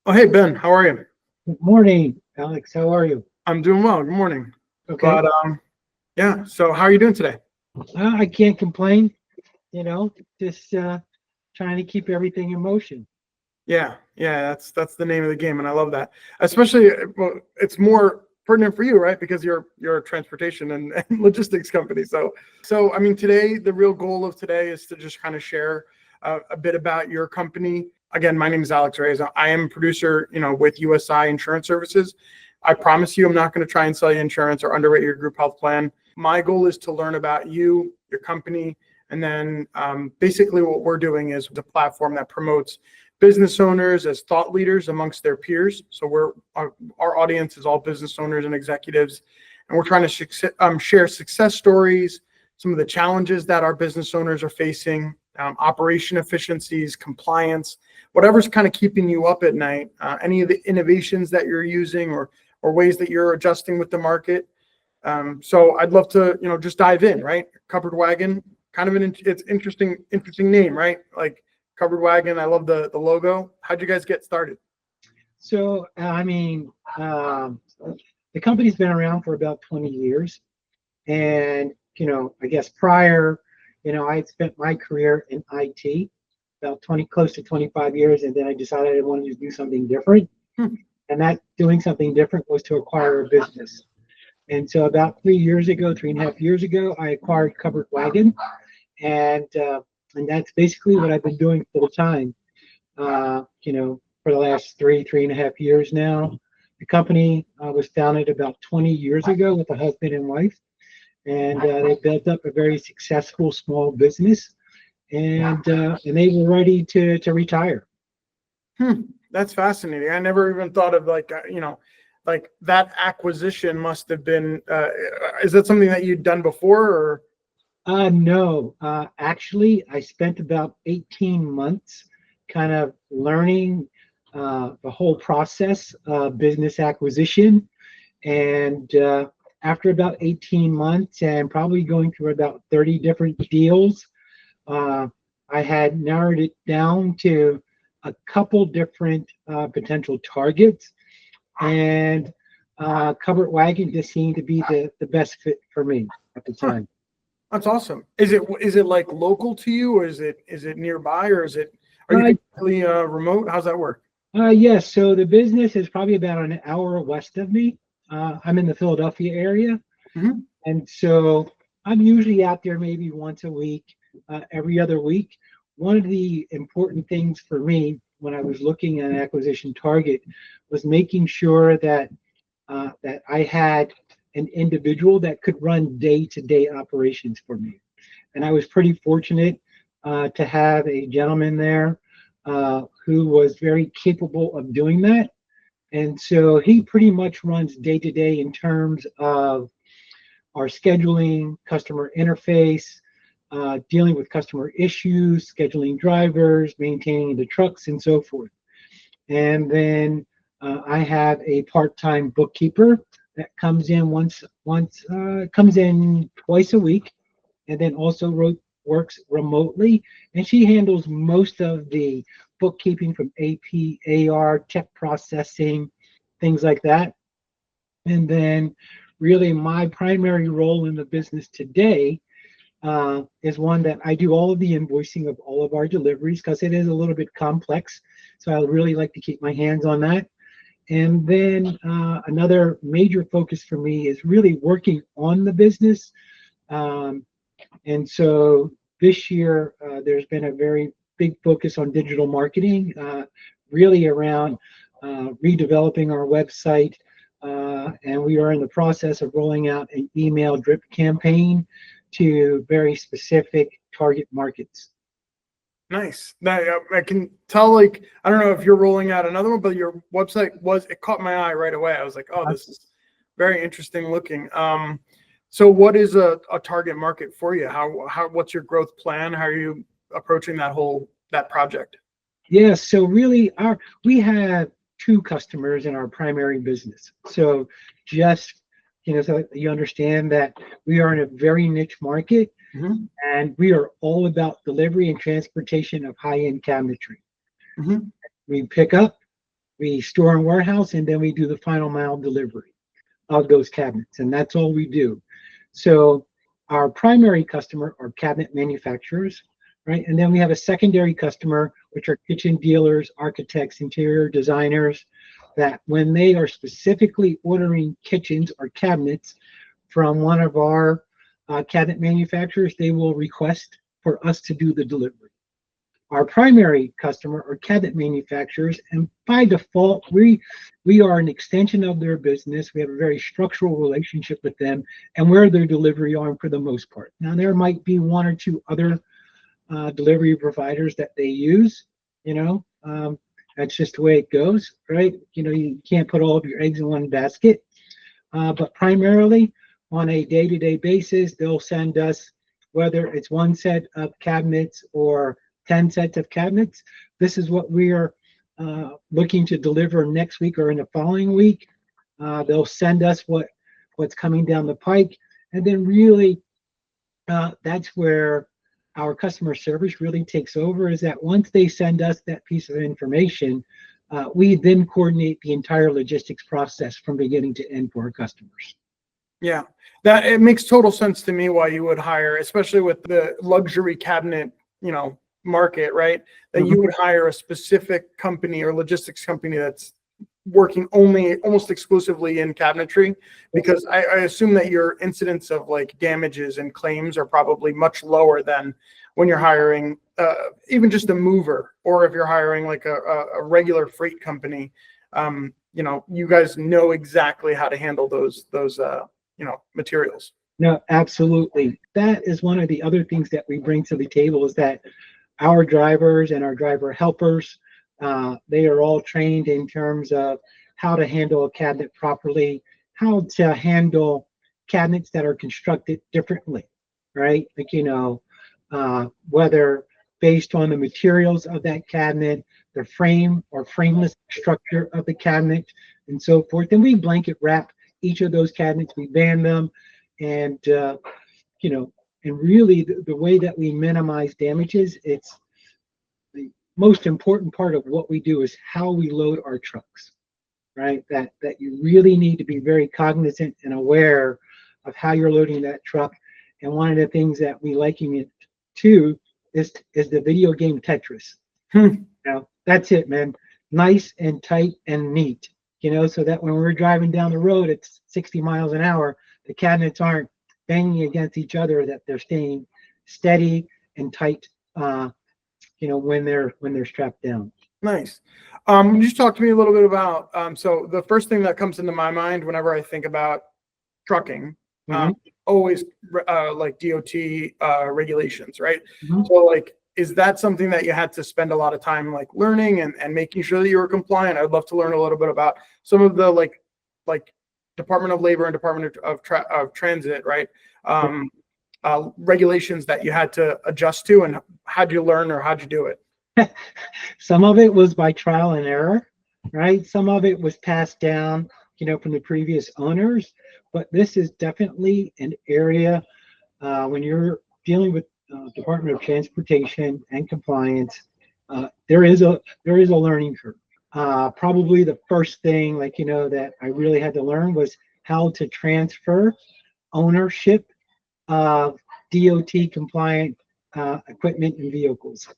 Oh, hey, Ben, how are you? Good morning, Alex. How are you? I'm doing well. Good morning. Okay. But yeah, so how are you doing today? I can't complain, you know, just trying to keep everything in motion. Yeah, yeah, that's the name of the game, and I love that. Especially, well, it's more pertinent for you, right? Because you're a transportation and logistics company. So I mean, today the real goal of today is to just kind of share a bit about your company. Again, my name is Alex Reyes. I am a producer, with USI Insurance Services. I promise you, I'm not going to try and sell you insurance or underwrite your group health plan. My goal is to learn about you, your company, and then basically what we're doing is the platform that promotes business owners as thought leaders amongst their peers. So our audience is all business owners and executives, and we're trying to share success stories, some of the challenges that our business owners are facing, operation efficiencies, compliance, whatever's kind of keeping you up at night, any of the innovations that you're using or ways that you're adjusting with the market. So I'd love to, just dive in, right? Cupboard Wagon, kind of it's interesting name, right? Like Cupboard Wagon. I love the logo. How'd you guys get started? So, I mean, the company's been around for about 20 years. And, I guess prior, I had spent my career in IT, about 20, close to 25 years. And then I decided I wanted to do something different. Hmm. And that doing something different was to acquire a business. And so about 3 years ago, 3.5 years ago, I acquired Cupboard Wagon. And that's basically what I've been doing full time. For the last 3.5 years now. The company was founded about 20 years ago with a husband and wife, and they built up a very successful small business, and they were ready to retire. Hmm. That's fascinating. I never even thought of like that acquisition must have been. Is that something that you'd done before, or? No, actually, I spent about 18 months kind of learning the whole process of business acquisition. And after about 18 months and probably going through about 30 different deals, uh, I had narrowed it down to a couple different potential targets. And Cupboard Wagon just seemed to be the best fit for me at the Huh. time. That's awesome. Is it like local to you, or is it nearby, or are you Uh, completely remote? How's that work? yes, so the business is probably about an hour west of me. I'm in the Philadelphia area. Hmm. And so I'm usually out there maybe once a week, every other week. One of the important things for me when I was looking at an acquisition target was making sure that I had an individual that could run day-to-day operations for me. And I was pretty fortunate to have a gentleman there who was very capable of doing that. And so he pretty much runs day to day in terms of our scheduling, customer interface, dealing with customer issues, scheduling drivers, maintaining the trucks, and so forth. And then I have a part-time bookkeeper that comes in comes in twice a week, and then also works remotely, and she handles most of the bookkeeping from AP, AR, check processing, things like that. And then, really, my primary role in the business today is one that I do all of the invoicing of all of our deliveries because it is a little bit complex. So I really like to keep my hands on that. And then another major focus for me is really working on the business. Um, and so this year, there's been a very big focus on digital marketing, really around redeveloping our website. And we are in the process of rolling out an email drip campaign to very specific target markets. Nice. Now, I can tell. Like, I don't know if you're rolling out another one, but your website it caught my eye right away. I was like, oh, this is very interesting looking. So what is a target market for you? What's your growth plan? How are you approaching that project? Yeah, so really we have two customers in our primary business. So just so you understand that we are in a very niche market Hmm. and we are all about delivery and transportation of high-end cabinetry. Hmm. We pick up, we store in warehouse, and then we do the final mile delivery of those cabinets, and that's all we do. So our primary customer are cabinet manufacturers, right? And then we have a secondary customer, which are kitchen dealers, architects, interior designers, that when they are specifically ordering kitchens or cabinets from one of our cabinet manufacturers, they will request for us to do the delivery. Our primary customer are cabinet manufacturers, and by default, we are an extension of their business. We have a very structural relationship with them, and we're their delivery arm for the most part. Now, there might be one or two other delivery providers that they use, that's just the way it goes, right? You can't put all of your eggs in one basket, but primarily on a day-to-day basis, they'll send us, whether it's one set of cabinets or 10 sets of cabinets. This is what we are looking to deliver next week or in the following week. They'll send us what's coming down the pike, and then really that's where our customer service really takes over, is that once they send us that piece of information, we then coordinate the entire logistics process from beginning to end for our customers. Yeah, that it makes total sense to me why you would hire, especially with the luxury cabinet, market, right? That you would hire a specific company or logistics company that's working almost exclusively in cabinetry, because I assume that your incidence of like damages and claims are probably much lower than when you're hiring even just a mover, or if you're hiring like a regular freight company. You guys know exactly how to handle those materials. No, absolutely. That is one of the other things that we bring to the table, is that our drivers and our driver helpers, they are all trained in terms of how to handle a cabinet properly, how to handle cabinets that are constructed differently, right? Whether based on the materials of that cabinet, the frame or frameless structure of the cabinet, and so forth. And we blanket wrap each of those cabinets, we band them, and and really the way that we minimize damages, it's the most important part of what we do is how we load our trucks, right? That you really need to be very cognizant and aware of how you're loading that truck. And one of the things that we liken it to is the video game Tetris. That's it, man. Nice and tight and neat, so that when we're driving down the road at 60 miles an hour, the cabinets aren't banging against each other, that they're staying steady and tight, when they're strapped down. Nice. Just talk to me a little bit about, so the first thing that comes into my mind whenever I think about trucking, always like DOT regulations, right? So like, is that something that you had to spend a lot of time like learning and making sure that you were compliant? I'd love to learn a little bit about some of the like Department of Labor and Department of Transit, right? Regulations that you had to adjust to, and how'd you learn, or how'd you do it? Some of it was by trial and error, right? Some of it was passed down, from the previous owners, but this is definitely an area when you're dealing with Department of Transportation and compliance, there is a learning curve. Probably the first thing, that I really had to learn was how to transfer ownership of DOT compliant equipment and vehicles.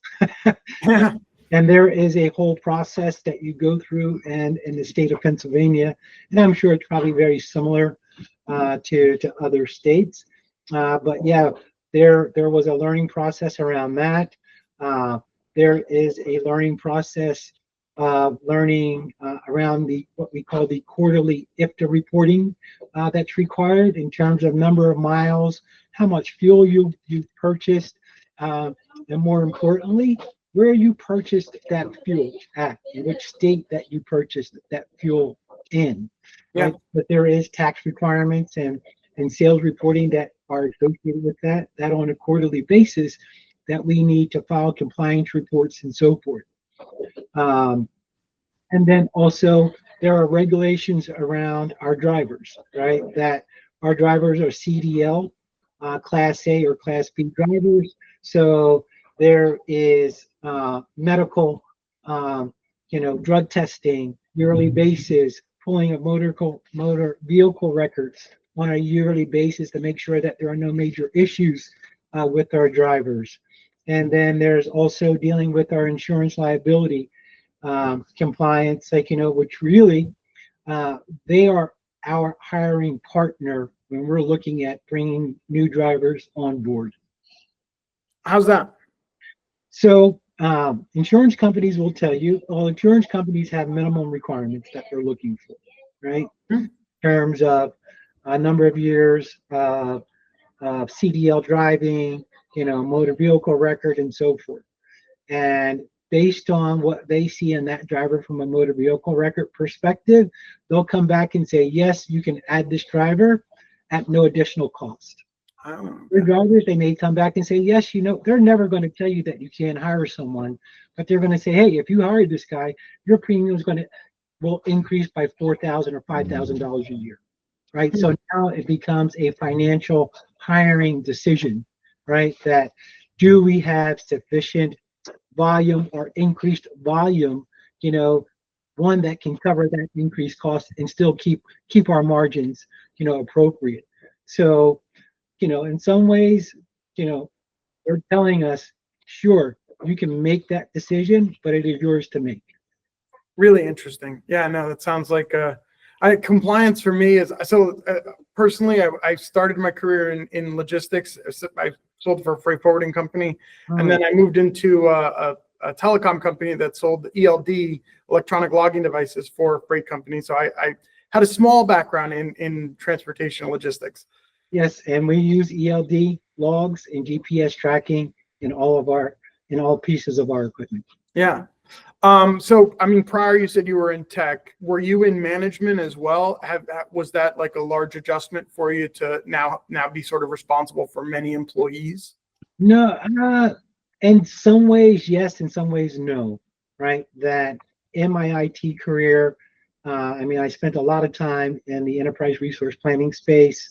And there is a whole process that you go through, and in the state of Pennsylvania, and I'm sure it's probably very similar to other states. But yeah, there was a learning process around that. There is a learning process learning around what we call the quarterly IFTA reporting that's required in terms of number of miles, how much fuel you've purchased, and more importantly, where you purchased that fuel at, in which state that you purchased that fuel in. Right? But there is tax requirements and sales reporting that are associated with that on a quarterly basis, that we need to file compliance reports and so forth. And then also there are regulations around our drivers, right? That our drivers are CDL, Class A or Class B drivers. So there is medical drug testing, yearly basis, pulling of motor vehicle records on a yearly basis to make sure that there are no major issues with our drivers. And then there's also dealing with our insurance liability compliance, which really they are our hiring partner when we're looking at bringing new drivers on board. How's that? So insurance companies will tell you, all insurance companies have minimum requirements that they're looking for, right? In terms of a number of years of CDL driving, motor vehicle record and so forth. And based on what they see in that driver from a motor vehicle record perspective, they'll come back and say, yes, you can add this driver at no additional cost. Their drivers, they may come back and say, yes, they're never going to tell you that you can't hire someone, but they're going to say, hey, if you hire this guy, your premium will increase by $4,000 or $5,000 a year, right? So now it becomes a financial hiring decision, right? That do we have sufficient volume or increased volume, one that can cover that increased cost and still keep our margins, appropriate. So, in some ways, they're telling us, sure, you can make that decision, but it is yours to make. Really interesting. Yeah, no, that sounds like compliance for me is so personally. I started my career in logistics. I sold for a freight forwarding company, and then I moved into a telecom company that sold ELD, electronic logging devices, for freight companies. So I had a small background in transportation and logistics. Yes, and we use ELD logs and GPS tracking in all pieces of our equipment. Yeah. So, I mean, prior you said you were in tech. Were you in management as well? Was that like a large adjustment for you to now be sort of responsible for many employees? No, in some ways, yes. In some ways, no. Right? That in my IT career, I spent a lot of time in the enterprise resource planning space,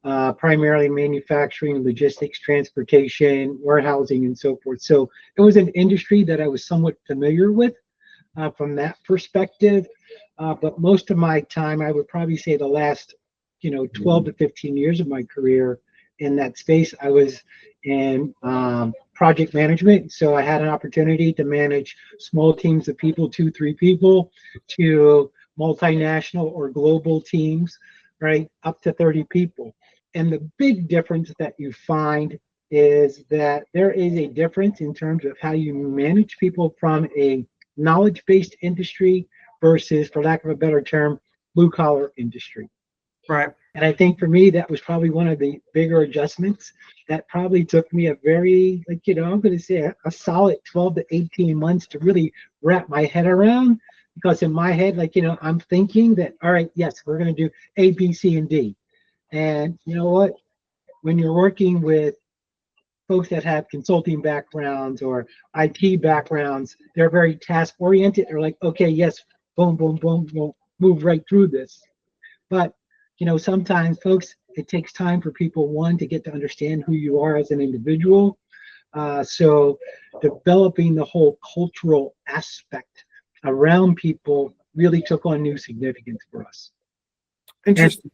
primarily manufacturing, logistics, transportation, warehousing, and so forth. So it was an industry that I was somewhat familiar with from that perspective. But most of my time, I would probably say the last, 12 to 15 years of my career in that space, I was in project management. So I had an opportunity to manage small teams of people, 2-3 people, to multinational or global teams, right, up to 30 people. And the big difference that you find is that there is a difference in terms of how you manage people from a knowledge-based industry versus, for lack of a better term, blue-collar industry. Right. And I think for me, that was probably one of the bigger adjustments that probably took me a very, I'm going to say a solid 12 to 18 months to really wrap my head around. Because in my head, I'm thinking that, all right, yes, we're going to do A, B, C, and D. And you know what? When you're working with folks that have consulting backgrounds or IT backgrounds, they're very task oriented. They're like, okay, yes, boom, boom, boom, we'll move right through this. But, sometimes folks, it takes time for people, one, to get to understand who you are as an individual. So developing the whole cultural aspect around people really took on new significance for us. Interesting.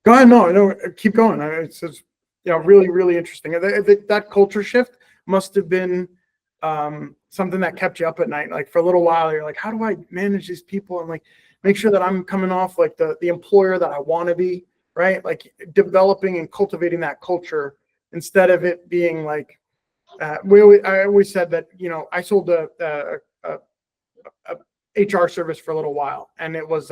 Go ahead. No, keep going. It's just, really, really interesting. That culture shift must have been something that kept you up at night. Like for a little while, you're like, how do I manage these people and make sure that I'm coming off like the employer that I want to be, right? Like developing and cultivating that culture instead of it being like, I always said that, I sold a HR service for a little while, and it was,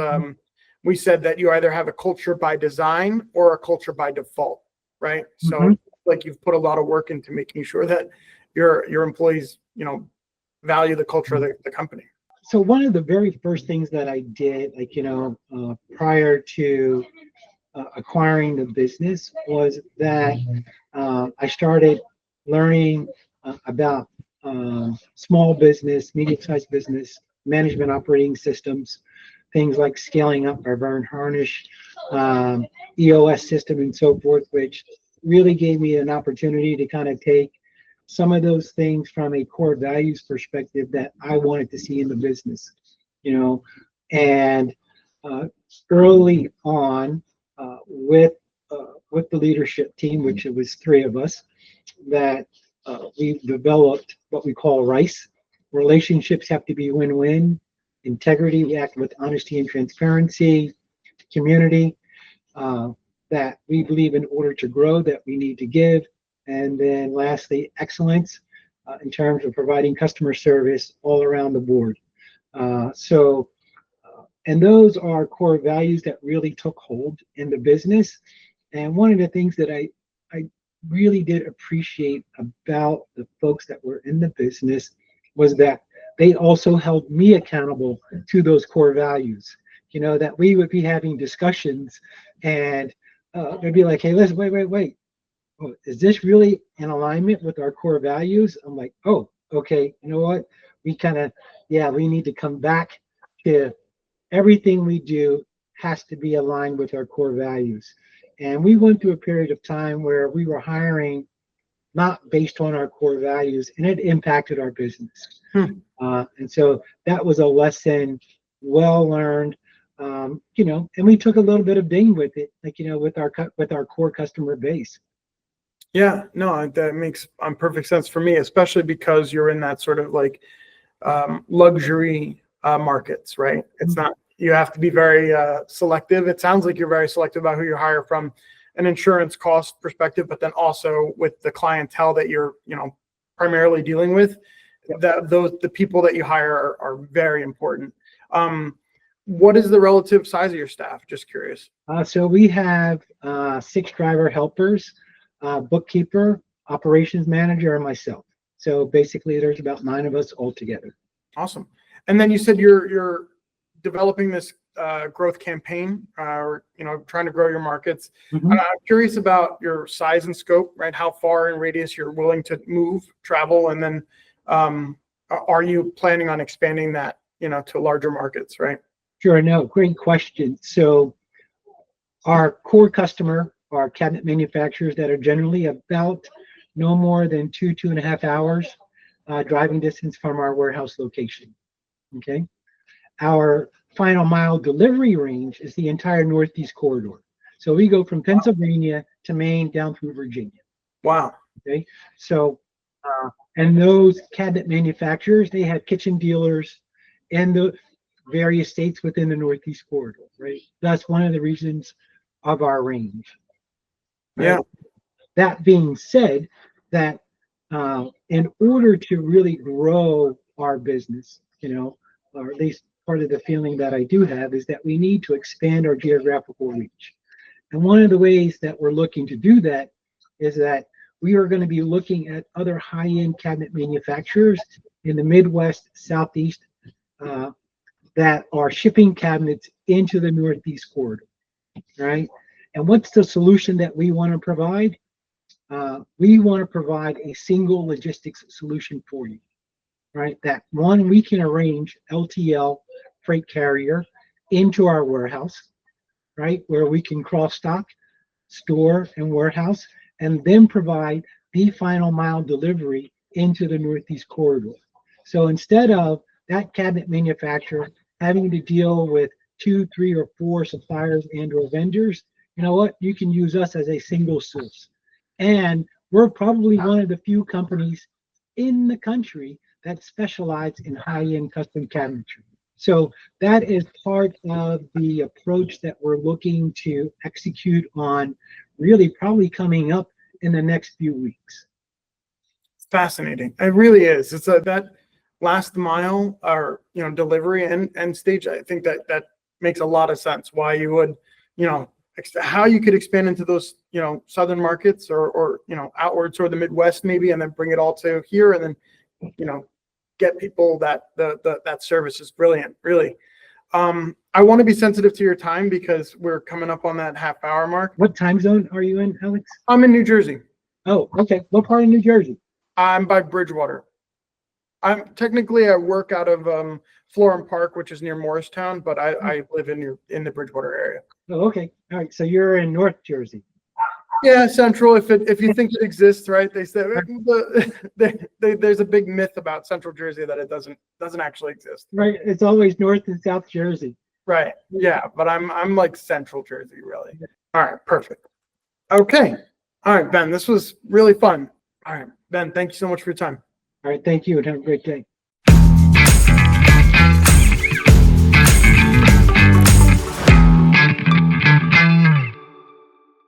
we said that you either have a culture by design or a culture by default, right? So like you've put a lot of work into making sure that your employees, value the culture of the company. So one of the very first things that I did, prior to acquiring the business, was that I started learning about small business, medium-sized business, management operating systems, things like scaling up our Verne Harnish EOS system and so forth, which really gave me an opportunity to kind of take some of those things from a core values perspective that I wanted to see in the business, you know, and early on with the leadership team, which it was three of us, that we've developed what we call RICE. Relationships have to be win-win. Integrity, we act with honesty and transparency. Community, that we believe in order to grow that we need to give. And then lastly, excellence in terms of providing customer service all around the board. And those are core values that really took hold in the business. And one of the things that I really did appreciate about the folks that were in the business was that they also held me accountable to those core values. You know, that we would be having discussions and they'd be like, hey, listen, wait. Oh, is this really in alignment with our core values? I'm like, oh, okay, you know what? We we need to come back to everything we do has to be aligned with our core values. And we went through a period of time where we were hiring not based on our core values, and it impacted our business. And so that was a lesson well learned, you know, and we took a little bit of ding with it, like, you know, with our core customer base. Yeah, no, that makes perfect sense for me, especially because you're in that sort of like luxury markets, right? It's not, you have to be very selective. It sounds like you're very selective about who you hire from an insurance cost perspective, but then also with the clientele that you're, you know, primarily dealing with, the people that you hire are very important. What is the relative size of your staff? Just curious. So we have 6 driver helpers, bookkeeper, operations manager, and myself. So basically there's about 9 of us all together. Awesome. And then you said you're developing this growth campaign, or, you know, trying to grow your markets. I'm curious about your size and scope, right? How far in radius you're willing to move, travel, and then are you planning on expanding that, you know, to larger markets, right? Sure, no, great question. So our core customer are cabinet manufacturers that are generally about no more than 2.5 hours driving distance from our warehouse location. Okay. Our final mile delivery range is the entire Northeast corridor. So we go from Pennsylvania to Maine down through Virginia. Wow. Okay. So, and those cabinet manufacturers, they have kitchen dealers in the various states within the Northeast corridor, right? That's one of the reasons of our range. Right? Yeah. That being said, that in order to really grow our business, you know, or at least part of the feeling that I do have is that we need to expand our geographical reach. And one of the ways that we're looking to do that is that we are going to be looking at other high-end cabinet manufacturers in the Midwest, Southeast, that are shipping cabinets into the Northeast corridor, right? And what's the solution that we want to provide? We want to provide a single logistics solution for you, right? That one, we can arrange LTL freight carrier into our warehouse, right? Where we can cross stock, store, and warehouse, and then provide the final mile delivery into the Northeast corridor. So instead of that cabinet manufacturer having to deal with 2, 3, or 4 suppliers and or vendors, you know what? You can use us as a single source. And we're probably one of the few companies in the country that specialize in high-end custom cabinetry. So that is part of the approach that we're looking to execute on, really probably coming up in the next few weeks. It's fascinating. It really is. It's that last mile, or, you know, delivery and stage. I think that makes a lot of sense why you would, you know, how you could expand into those, you know, southern markets or you know, outwards or the Midwest maybe, and then bring it all to here, and then, you know, get people that that service is brilliant, really. I want to be sensitive to your time because we're coming up on that half-hour mark. What time zone are you in, Alex? I'm in New Jersey. Oh, okay. What part of New Jersey? I'm by Bridgewater. I work out of Florham Park, which is near Morristown, but I live in the Bridgewater area. Oh, okay. All right. So you're in North Jersey. Yeah, Central. If you think it exists, right? They say there's a big myth about Central Jersey that it doesn't actually exist. Right. It's always North and South Jersey. Right. Yeah, but I'm like Central Jersey, really. All right, perfect. Okay. All right, Ben, this was really fun. All right, Ben, thank you so much for your time. All right. Thank you and have a great day.